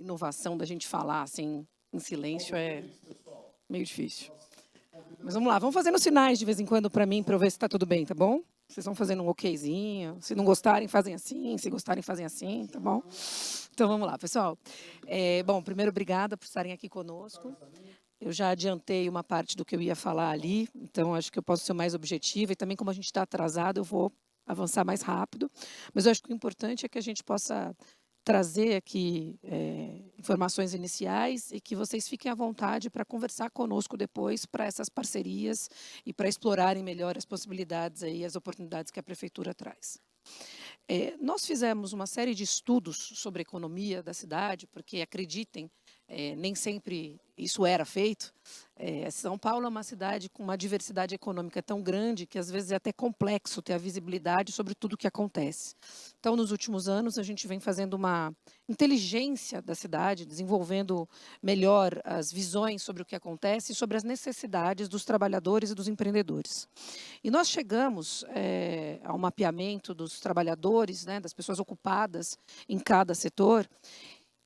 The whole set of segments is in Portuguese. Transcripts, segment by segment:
inovação da gente falar assim em silêncio é meio difícil. Mas vamos lá, vamos fazendo sinais de vez em quando para mim, para eu ver se está tudo bem, tá bom? Vocês vão fazendo um okzinho. Se não gostarem, fazem assim. Se gostarem, fazem assim, tá bom? Então vamos lá, pessoal. Bom, primeiro, obrigada por estarem aqui conosco. Eu já adiantei uma parte do que eu ia falar ali, então acho que eu posso ser mais objetiva e também, como a gente está atrasado, eu vou avançar mais rápido. Mas eu acho que o importante é que a gente possa trazer aqui informações iniciais e que vocês fiquem à vontade para conversar conosco depois para essas parcerias e para explorarem melhor as possibilidades aí, as oportunidades que a prefeitura traz. Nós fizemos uma série de estudos sobre a economia da cidade, porque, acreditem, nem sempre isso era feito. São Paulo é uma cidade com uma diversidade econômica tão grande que, às vezes, é até complexo ter a visibilidade sobre tudo o que acontece. Então, nos últimos anos, a gente vem fazendo uma inteligência da cidade, desenvolvendo melhor as visões sobre o que acontece e sobre as necessidades dos trabalhadores e dos empreendedores. E nós chegamos ao mapeamento dos trabalhadores, né, das pessoas ocupadas em cada setor,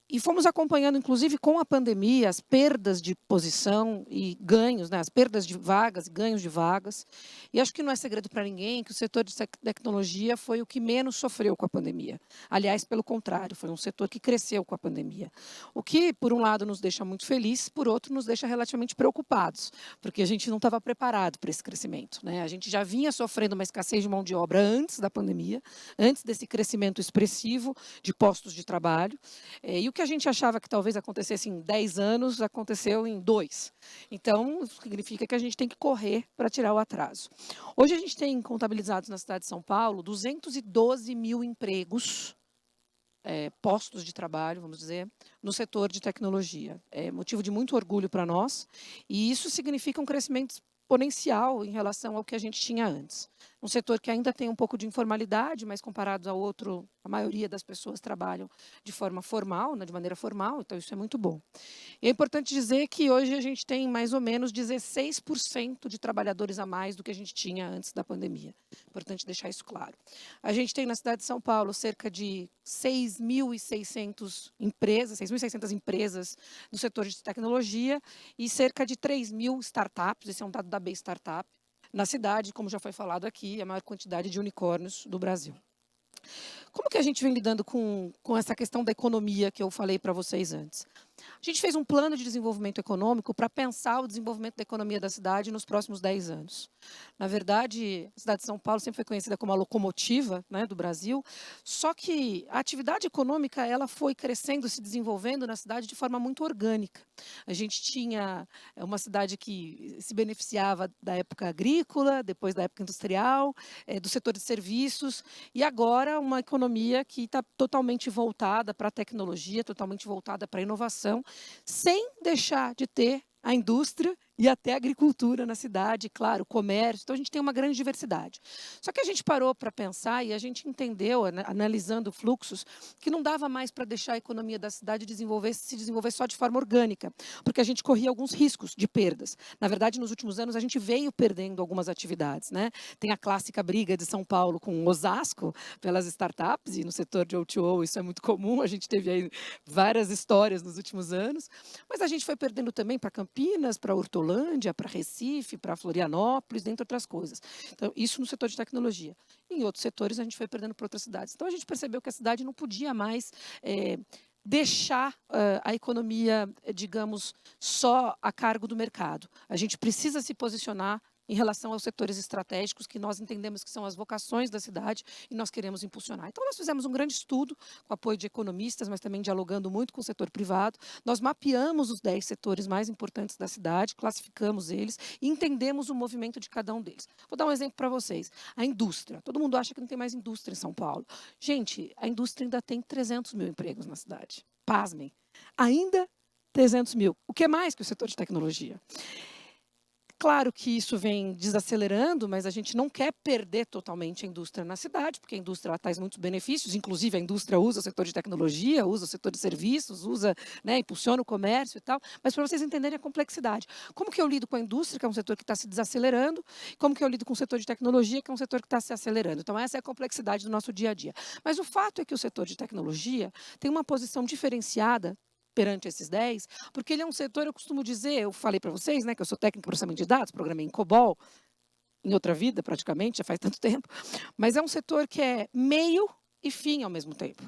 e fomos acompanhando, inclusive, com a pandemia, as perdas de posição e ganhos, né, as perdas de vagas e ganhos de vagas. E acho que não é segredo para ninguém que o setor de tecnologia foi o que menos sofreu com a pandemia. Aliás, pelo contrário, foi um setor que cresceu com a pandemia. O que, por um lado, nos deixa muito felizes, por outro, nos deixa relativamente preocupados, porque a gente não estava preparado para esse crescimento, né? A gente já vinha sofrendo uma escassez de mão de obra antes da pandemia, antes desse crescimento expressivo de postos de trabalho. E o que a gente achava que talvez acontecesse em 10 anos, aconteceu em 2. Então, significa que a gente tem que correr para tirar o atraso. Hoje a gente tem contabilizados na cidade de São Paulo 212 mil empregos, postos de trabalho, vamos dizer, no setor de tecnologia. É motivo de muito orgulho para nós, e isso significa um crescimento exponencial em relação ao que a gente tinha antes. Um setor que ainda tem um pouco de informalidade, mas comparado ao outro, a maioria das pessoas trabalham de forma formal, né, de maneira formal, então isso é muito bom. E é importante dizer que hoje a gente tem mais ou menos 16% de trabalhadores a mais do que a gente tinha antes da pandemia. Importante deixar isso claro. A gente tem na cidade de São Paulo cerca de 6.600 empresas, 6.600 empresas no setor de tecnologia e cerca de 3.000 startups, esse é um dado da B Startup, na cidade, como já foi falado aqui, a maior quantidade de unicórnios do Brasil. Como que a gente vem lidando com essa questão da economia que eu falei para vocês antes? A gente fez um plano de desenvolvimento econômico para pensar o desenvolvimento da economia da cidade nos próximos 10 anos. Na verdade, a cidade de São Paulo sempre foi conhecida como a locomotiva, né, do Brasil, só que a atividade econômica ela foi crescendo, se desenvolvendo na cidade de forma muito orgânica. A gente tinha uma cidade que se beneficiava da época agrícola, depois da época industrial, do setor de serviços, e agora uma economia que está totalmente voltada para a tecnologia, totalmente voltada para a inovação, sem deixar de ter a indústria e até a agricultura na cidade, claro, o comércio. Então, a gente tem uma grande diversidade. Só que a gente parou para pensar e a gente entendeu, analisando fluxos, que não dava mais para deixar a economia da cidade se desenvolver só de forma orgânica, porque a gente corria alguns riscos de perdas. Na verdade, nos últimos anos, a gente veio perdendo algumas atividades, né? Tem a clássica briga de São Paulo com Osasco pelas startups, e no setor de O2O isso é muito comum, a gente teve aí várias histórias nos últimos anos, mas a gente foi perdendo também para Campinas, para Hortolândia, para Recife, para Florianópolis, dentre outras coisas. Então, isso no setor de tecnologia. Em outros setores, a gente foi perdendo para outras cidades. Então, a gente percebeu que a cidade não podia mais deixar a economia, digamos, só a cargo do mercado. A gente precisa se posicionar em relação aos setores estratégicos que nós entendemos que são as vocações da cidade e nós queremos impulsionar. Então, nós fizemos um grande estudo com apoio de economistas, mas também dialogando muito com o setor privado. Nós mapeamos os 10 setores mais importantes da cidade, classificamos eles e entendemos o movimento de cada um deles. Vou dar um exemplo para vocês. A indústria. Todo mundo acha que não tem mais indústria em São Paulo. Gente, a indústria ainda tem 300 mil empregos na cidade. Pasmem. Ainda 300 mil. O que é mais que o setor de tecnologia? Claro que isso vem desacelerando, mas a gente não quer perder totalmente a indústria na cidade, porque a indústria ela traz muitos benefícios, inclusive a indústria usa o setor de tecnologia, usa o setor de serviços, usa, né, impulsiona o comércio e tal, mas para vocês entenderem a complexidade. Como que eu lido com a indústria, que é um setor que está se desacelerando, como que eu lido com o setor de tecnologia, que é um setor que está se acelerando. Então, essa é a complexidade do nosso dia a dia. Mas o fato é que o setor de tecnologia tem uma posição diferenciada perante esses 10, porque ele é um setor, eu costumo dizer, eu falei para vocês, né, que eu sou técnica em processamento de dados, programei em COBOL, em outra vida praticamente, já faz tanto tempo, mas é um setor que é meio e fim ao mesmo tempo.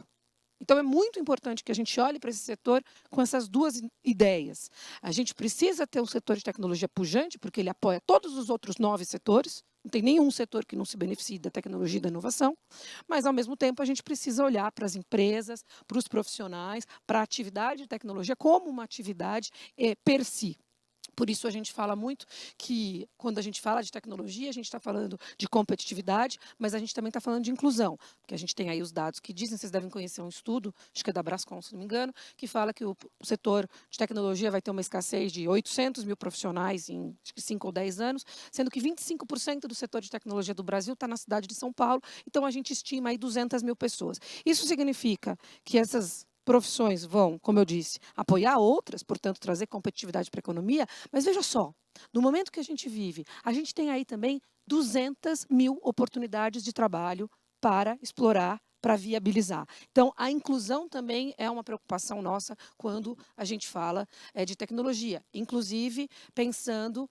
Então, é muito importante que a gente olhe para esse setor com essas duas ideias. A gente precisa ter um setor de tecnologia pujante, porque ele apoia todos os outros 9 setores. Não tem nenhum setor que não se beneficie da tecnologia e da inovação. Mas, ao mesmo tempo, a gente precisa olhar para as empresas, para os profissionais, para a atividade de tecnologia como uma atividade per si. Por isso a gente fala muito que, quando a gente fala de tecnologia, a gente está falando de competitividade, mas a gente também está falando de inclusão, porque a gente tem aí os dados que dizem, vocês devem conhecer um estudo, acho que é da Brascom, se não me engano, que fala que o setor de tecnologia vai ter uma escassez de 800 mil profissionais em acho que 5 ou 10 anos, sendo que 25% do setor de tecnologia do Brasil está na cidade de São Paulo, então a gente estima aí 200 mil pessoas. Isso significa que essas profissões vão, como eu disse, apoiar outras, portanto, trazer competitividade para a economia, mas veja só, no momento que a gente vive, a gente tem aí também 200 mil oportunidades de trabalho para explorar, para viabilizar. Então, a inclusão também é uma preocupação nossa quando a gente fala de tecnologia, inclusive pensando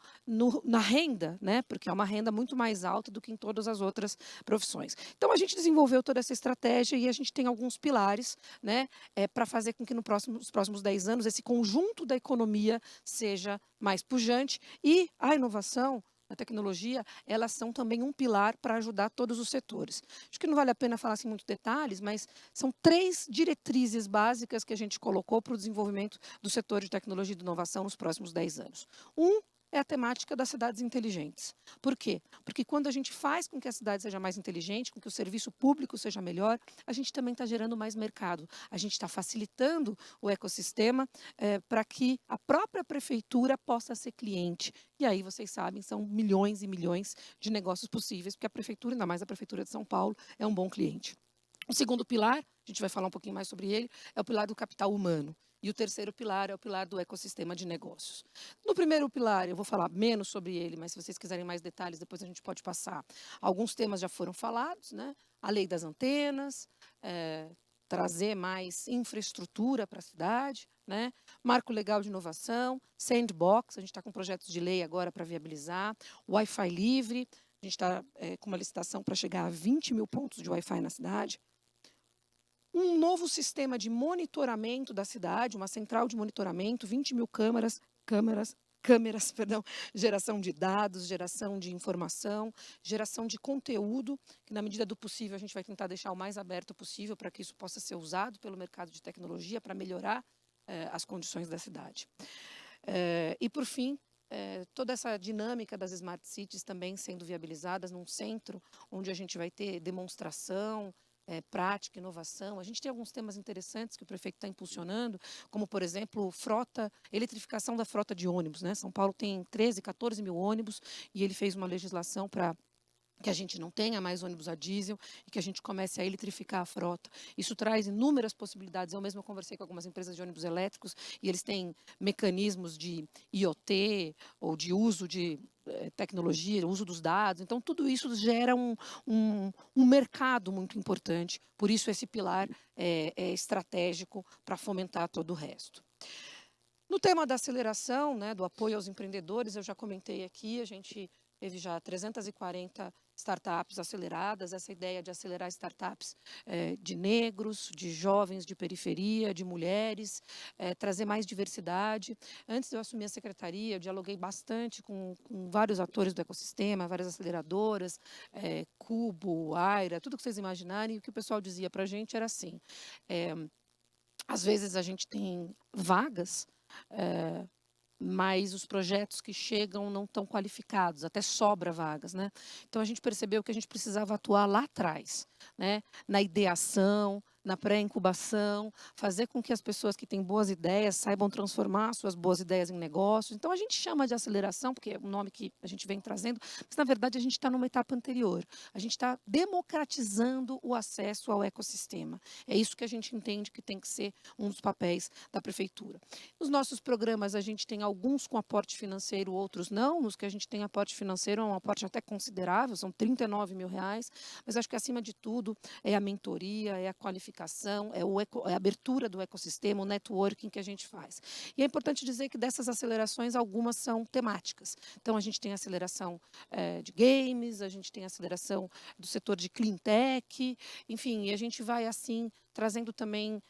na renda, né? Porque é uma renda muito mais alta do que em todas as outras profissões. Então, a gente desenvolveu toda essa estratégia e a gente tem alguns pilares, né, para fazer com que nos próximos 10 anos esse conjunto da economia seja mais pujante e a inovação, a tecnologia, elas são também um pilar para ajudar todos os setores. Acho que não vale a pena falar assim muitos detalhes, mas são 3 diretrizes básicas que a gente colocou para o desenvolvimento do setor de tecnologia e de inovação nos próximos 10 anos. É a temática das cidades inteligentes. Por quê? Porque quando a gente faz com que a cidade seja mais inteligente, com que o serviço público seja melhor, a gente também está gerando mais mercado. A gente está facilitando o ecossistema para que a própria prefeitura possa ser cliente. E aí, vocês sabem, são milhões e milhões de negócios possíveis, porque a prefeitura, ainda mais a prefeitura de São Paulo, é um bom cliente. O segundo pilar, a gente vai falar um pouquinho mais sobre ele, é o pilar do capital humano. E o terceiro pilar é o pilar do ecossistema de negócios. No primeiro pilar, eu vou falar menos sobre ele, mas se vocês quiserem mais detalhes, depois a gente pode passar. Alguns temas já foram falados, né? A lei das antenas, trazer mais infraestrutura para a cidade, né? Marco legal de inovação, sandbox, a gente está com projetos de lei agora para viabilizar, Wi-Fi livre, a gente está com uma licitação para chegar a 20 mil pontos de Wi-Fi na cidade. Um novo sistema de monitoramento da cidade, uma central de monitoramento, 20 mil câmeras, perdão, geração de dados, geração de informação, geração de conteúdo, que na medida do possível a gente vai tentar deixar o mais aberto possível para que isso possa ser usado pelo mercado de tecnologia para melhorar as condições da cidade. E, por fim, toda essa dinâmica das Smart Cities também sendo viabilizadas num centro onde a gente vai ter demonstração, prática, inovação. A gente tem alguns temas interessantes que o prefeito está impulsionando, como, por exemplo, eletrificação da frota de ônibus, né? São Paulo tem 13, 14 mil ônibus e ele fez uma legislação para que a gente não tenha mais ônibus a diesel e que a gente comece a eletrificar a frota. Isso traz inúmeras possibilidades. Eu mesma conversei com algumas empresas de ônibus elétricos e eles têm mecanismos de IoT ou de uso de tecnologia, uso dos dados. Então, tudo isso gera um mercado muito importante. Por isso, esse pilar é estratégico para fomentar todo o resto. No tema da aceleração, né, do apoio aos empreendedores, eu já comentei aqui, a gente teve já 340 startups aceleradas, essa ideia de acelerar startups de negros, de jovens de periferia, de mulheres, trazer mais diversidade. Antes de eu assumir a secretaria, eu dialoguei bastante com vários atores do ecossistema, várias aceleradoras, Cubo, Aira, tudo que vocês imaginarem, e o que o pessoal dizia para a gente era assim, às vezes a gente tem vagas, mas os projetos que chegam não estão qualificados, até sobra vagas, né? Então a gente percebeu que a gente precisava atuar lá atrás, né? Na ideação, na pré-incubação, fazer com que as pessoas que têm boas ideias saibam transformar suas boas ideias em negócios. Então a gente chama de aceleração, porque é um nome que a gente vem trazendo, mas na verdade a gente está numa etapa anterior. A gente está democratizando o acesso ao ecossistema. É isso que a gente entende que tem que ser um dos papéis da prefeitura. Nos nossos programas a gente tem alguns com aporte financeiro, outros não. Nos que a gente tem aporte financeiro, é um aporte até considerável, são R$ 39 mil, mas acho que acima de tudo é a mentoria, é a qualificação qualificação, é a abertura do ecossistema, o networking que a gente faz. E é importante dizer que dessas acelerações, algumas são temáticas. Então, a gente tem aceleração de games, a gente tem aceleração do setor de clean tech, enfim, e a gente vai, assim, trazendo também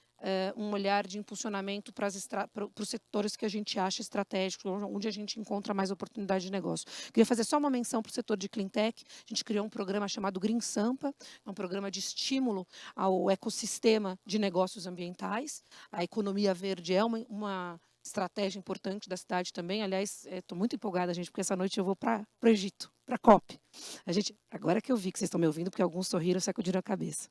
um olhar de impulsionamento para os setores que a gente acha estratégicos, onde a gente encontra mais oportunidade de negócio. Queria fazer só uma menção para o setor de clean tech. A gente criou um programa chamado Green Sampa, é um programa de estímulo ao ecossistema de negócios ambientais. A economia verde é uma estratégia importante da cidade também. Aliás, estou muito empolgada, gente, porque essa noite eu vou para o Egito, para a COP. Agora que eu vi que vocês estão me ouvindo, porque alguns sorriram e sacudiram a cabeça.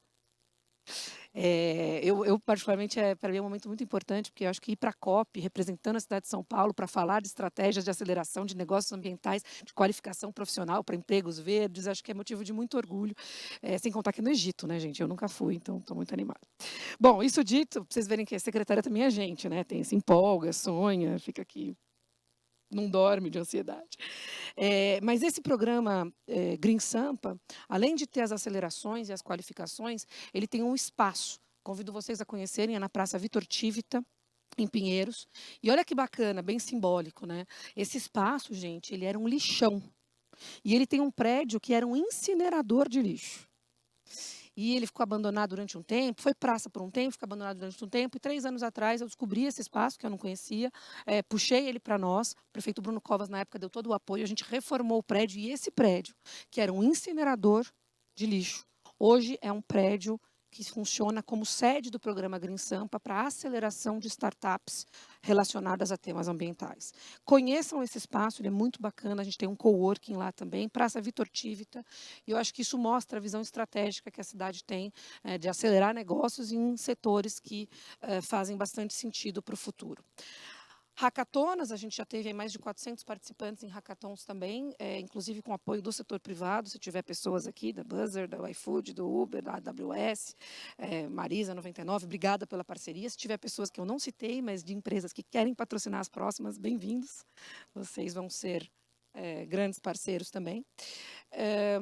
Eu particularmente, para mim é um momento muito importante, porque eu acho que ir para a COP, representando a cidade de São Paulo, para falar de estratégias de aceleração de negócios ambientais, de qualificação profissional para empregos verdes, acho que é motivo de muito orgulho, sem contar que no Egito, né, gente? Eu nunca fui, então estou muito animada. Bom, isso dito, para vocês verem que a secretária também é gente, né? Se empolga, sonha, fica aqui, não dorme de ansiedade. Mas esse programa Green Sampa, além de ter as acelerações e as qualificações, ele tem um espaço. Convido vocês a conhecerem, é na Praça Vitor Tivita, em Pinheiros. E olha que bacana, bem simbólico, né? Esse espaço, gente, ele era um lixão. E ele tem um prédio que era um incinerador de lixo. E ele ficou abandonado durante um tempo, foi praça por um tempo, ficou abandonado durante um tempo, e 3 anos atrás eu descobri esse espaço, que eu não conhecia, puxei ele para nós, o prefeito Bruno Covas, na época, deu todo o apoio, a gente reformou o prédio, e esse prédio, que era um incinerador de lixo, hoje é um prédio que funciona como sede do programa Green Sampa para a aceleração de startups relacionadas a temas ambientais. Conheçam esse espaço, ele é muito bacana, a gente tem um coworking lá também, Praça Vitor Tivita, e eu acho que isso mostra a visão estratégica que a cidade tem de acelerar negócios em setores que fazem bastante sentido para o futuro. Hackatonas, a gente já teve mais de 400 participantes em hackathons também, inclusive com apoio do setor privado, se tiver pessoas aqui da Buzzer, da iFood, do Uber, da AWS, Marisa 99, obrigada pela parceria. Se tiver pessoas que eu não citei, mas de empresas que querem patrocinar as próximas, bem-vindos. Vocês vão ser grandes parceiros também.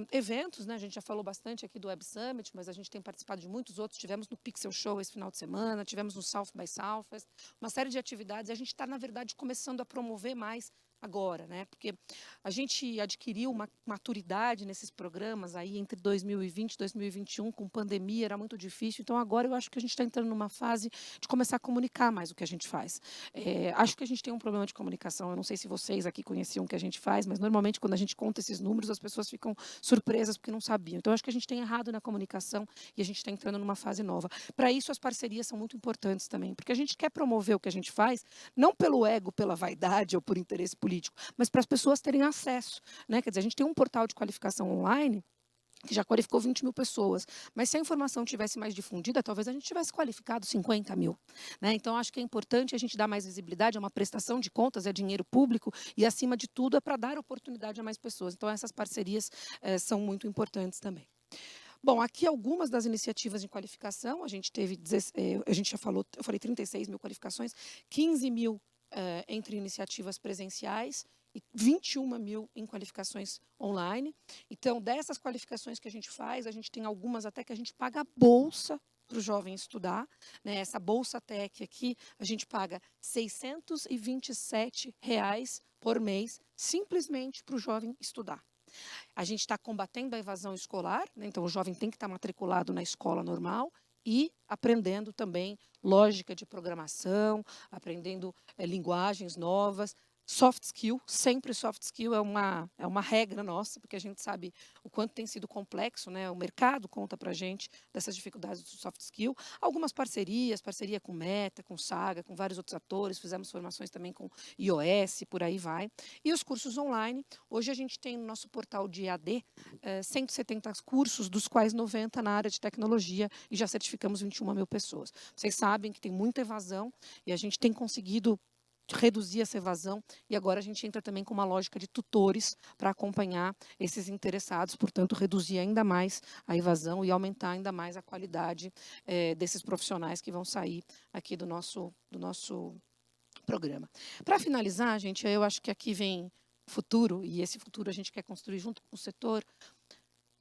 Eventos, né? A gente já falou bastante aqui do Web Summit, mas a gente tem participado de muitos outros. Tivemos no Pixel Show esse final de semana, tivemos no South by Southwest, uma série de atividades. A gente está, na verdade, começando a promover mais agora, né? Porque a gente adquiriu uma maturidade nesses programas aí entre 2020 e 2021, com pandemia, era muito difícil. Então, agora eu acho que a gente está entrando numa fase de começar a comunicar mais o que a gente faz. Acho que a gente tem um problema de comunicação. Eu não sei se vocês aqui conheciam o que a gente faz, mas normalmente quando a gente conta esses números, as pessoas ficam surpresas porque não sabiam. Então, acho que a gente tem errado na comunicação e a gente está entrando numa fase nova. Para isso, as parcerias são muito importantes também, porque a gente quer promover o que a gente faz, não pelo ego, pela vaidade ou por interesse político, mas para as pessoas terem acesso, né? Quer dizer, a gente tem um portal de qualificação online que já qualificou 20 mil pessoas. Mas se a informação tivesse mais difundida, talvez a gente tivesse qualificado 50 mil. Né? Então, acho que é importante a gente dar mais visibilidade, é uma prestação de contas, é dinheiro público, e, acima de tudo, é para dar oportunidade a mais pessoas. Então, essas parcerias são muito importantes também. Bom, aqui algumas das iniciativas de qualificação, a gente teve, a gente já falou, eu falei 36 mil qualificações, 15 mil entre iniciativas presenciais, e 21 mil em qualificações online. Então, dessas qualificações que a gente faz, a gente tem algumas até que a gente paga a bolsa para o jovem estudar. Né? Essa Bolsa Tech aqui, a gente paga R$ 627 por mês, simplesmente para o jovem estudar. A gente está combatendo a evasão escolar, né? Então o jovem tem que estar matriculado na escola normal, e aprendendo também lógica de programação, aprendendo linguagens novas. Soft skill, sempre soft skill é uma regra nossa, porque a gente sabe o quanto tem sido complexo, né? O mercado conta para a gente dessas dificuldades do soft skill. Algumas parceria com Meta, com Saga, com vários outros atores, fizemos formações também com iOS, por aí vai. E os cursos online, hoje a gente tem no nosso portal de EAD 170 cursos, dos quais 90 na área de tecnologia, e já certificamos 21 mil pessoas. Vocês sabem que tem muita evasão, e a gente tem conseguido reduzir essa evasão, e agora a gente entra também com uma lógica de tutores para acompanhar esses interessados, portanto, reduzir ainda mais a evasão e aumentar ainda mais a qualidade desses profissionais que vão sair aqui do nosso programa. Para finalizar, gente, eu acho que aqui vem o futuro, e esse futuro a gente quer construir junto com o setor.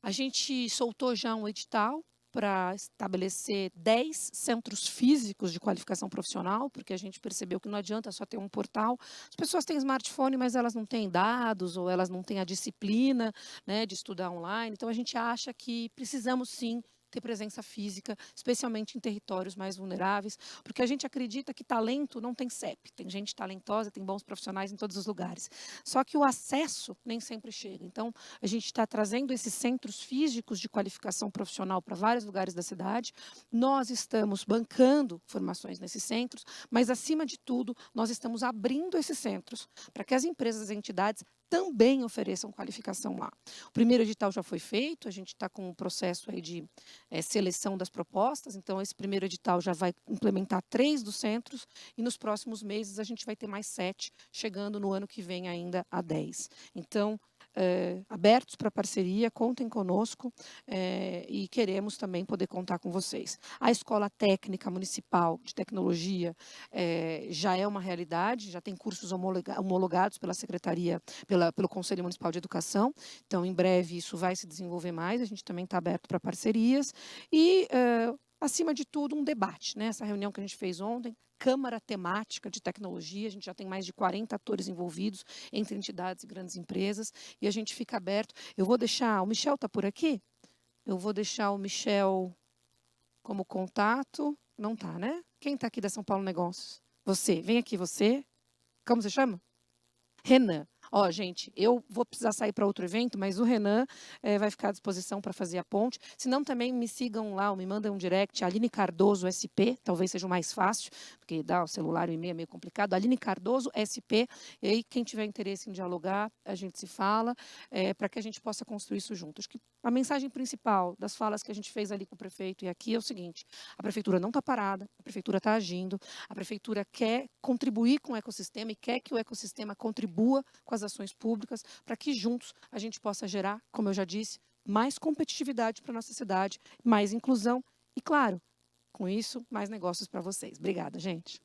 A gente soltou já um edital para estabelecer 10 centros físicos de qualificação profissional, porque a gente percebeu que não adianta só ter um portal. As pessoas têm smartphone, mas elas não têm dados ou elas não têm a disciplina, né, de estudar online. Então, a gente acha que precisamos, sim, ter presença física, especialmente em territórios mais vulneráveis, porque a gente acredita que talento não tem CEP, tem gente talentosa, tem bons profissionais em todos os lugares. Só que o acesso nem sempre chega. Então, a gente está trazendo esses centros físicos de qualificação profissional para vários lugares da cidade. Nós estamos bancando formações nesses centros, mas, acima de tudo, nós estamos abrindo esses centros para que as empresas e entidades também ofereçam qualificação lá. O primeiro edital já foi feito, a gente está com um processo aí de seleção das propostas, então esse primeiro edital já vai implementar 3 dos centros e nos próximos meses a gente vai ter mais 7, chegando no ano que vem ainda a 10. Então, abertos para parceria, contem conosco e queremos também poder contar com vocês. A Escola Técnica Municipal de Tecnologia já é uma realidade, já tem cursos homologados pela Secretaria, pelo Conselho Municipal de Educação, então em breve isso vai se desenvolver mais, a gente também está aberto para parcerias e, acima de tudo, um debate, né? Essa reunião que a gente fez ontem, Câmara Temática de Tecnologia, a gente já tem mais de 40 atores envolvidos, entre entidades e grandes empresas, e a gente fica aberto. Eu vou deixar, o Michel está por aqui? Eu vou deixar o Michel como contato. Não está, né? Quem está aqui da São Paulo Negócios? Você, vem aqui você. Como você chama? Renan. Ó, gente, eu vou precisar sair para outro evento, mas o Renan vai ficar à disposição para fazer a ponte. Se não, também me sigam lá, ou me mandem um direct, Aline Cardoso SP, talvez seja o mais fácil, porque dar o celular e o e-mail é meio complicado. Aline Cardoso SP, e aí quem tiver interesse em dialogar, a gente se fala, para que a gente possa construir isso junto. Acho que a mensagem principal das falas que a gente fez ali com o prefeito e aqui é o seguinte: a prefeitura não está parada, a prefeitura está agindo, a prefeitura quer contribuir com o ecossistema e quer que o ecossistema contribua com as ações públicas para que juntos a gente possa gerar, como eu já disse, mais competitividade para a nossa cidade, mais inclusão e, claro, com isso, mais negócios para vocês. Obrigada, gente.